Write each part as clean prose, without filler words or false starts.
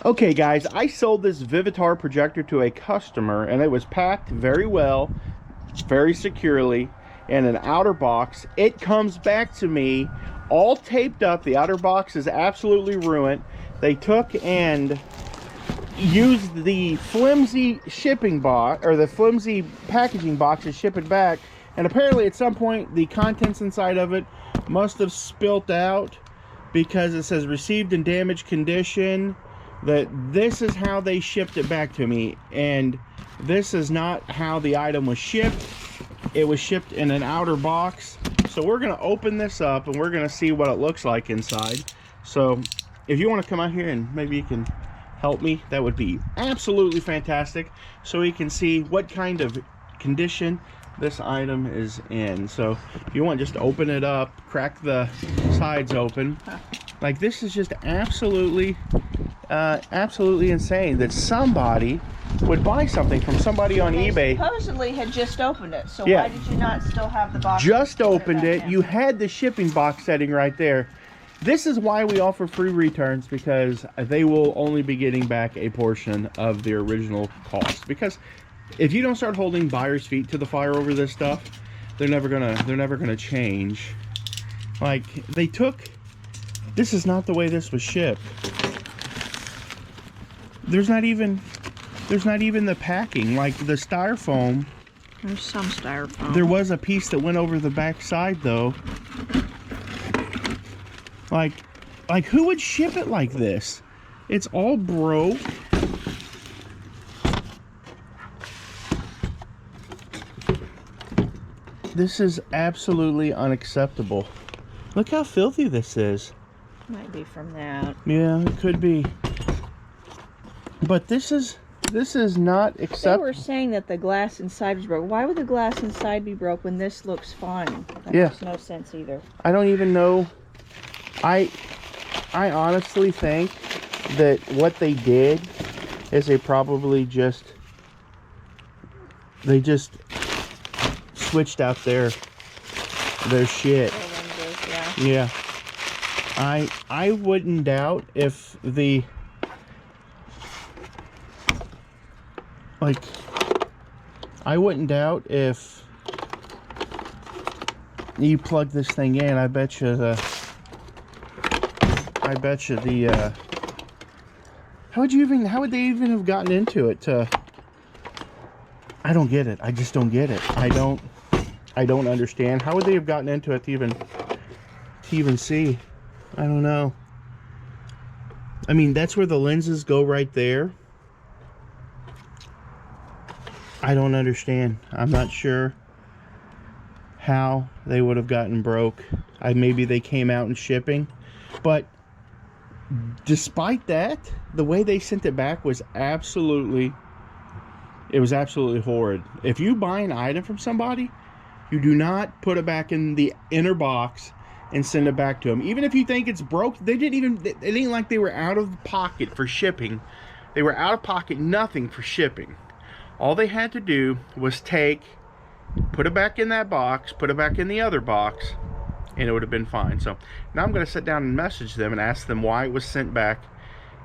Okay guys, I sold this Vivitar projector to a customer and it was packed very well, very securely in an outer box. It comes back to me all taped up. The outer box is absolutely ruined. They took and used the flimsy shipping box, or the flimsy packaging box, to ship it back, and apparently at some point the contents inside of it must have spilt out because it says received in damaged condition. That this is how they shipped it back to me, and this is not how the item was shipped. It was shipped in an outer box. So we're going to open this up and we're going to see what it looks like inside. So if you want to come out here and maybe you can help me, that would be absolutely fantastic, so we can see what kind of condition this item is in. So if you want, just open it up, crack the sides open. Like, this is just absolutely insane that somebody would buy something from somebody on eBay. Supposedly had just opened it, so yeah. Why did you not still have the box? Just opened it. You had the shipping box setting right there. This is why we offer free returns, because they will only be getting back a portion of their original cost. Because if you don't start holding buyers' feet to the fire over this stuff, they're never gonna change. Like, they took, this is not the way this was shipped. There's not even the packing. Like, the styrofoam, There's some styrofoam. there was a piece that went over the back side though. Like who would ship it like this? It's all broke. This is absolutely unacceptable. Look how filthy this is. Might be from that. Yeah, it could be. But this is not They acceptable. were saying that the glass inside was broke. Why would the glass inside be broke when this looks fine? That Yeah. makes no sense either. I don't even know. I honestly think that what they did is they probably just switched out their shit. Yeah. I wouldn't doubt if the, like, I wouldn't doubt if you plug this thing in. I bet you the how would they even have gotten into it to, I don't get it. I just don't get it. I don't understand. How would they have gotten into it to even see? I don't know. I mean, that's where the lenses go right there. I don't understand. I'm not sure how they would have gotten broke. Maybe they came out in shipping, but despite that, the way they sent it back was absolutely horrid. If you buy an item from somebody, you do not put it back in the inner box and send it back to them. Even if you think it's broke, it ain't like they were out of pocket for shipping. They were out of pocket nothing for shipping. All they had to do was put it back in that box, put it back in the other box, and it would have been fine. So now I'm going to sit down and message them and ask them why it was sent back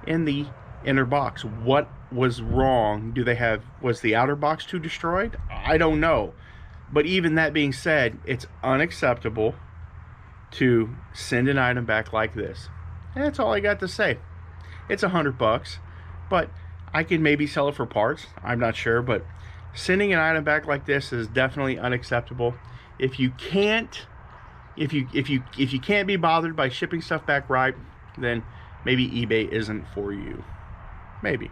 in the inner box. What was wrong? Was the outer box too destroyed? I don't know. But even that being said, it's unacceptable to send an item back like this. And that's all I got to say. It's $100, but I can maybe sell it for parts. I'm not sure, but sending an item back like this is definitely unacceptable. If you can't be bothered by shipping stuff back right, then maybe eBay isn't for you. Maybe.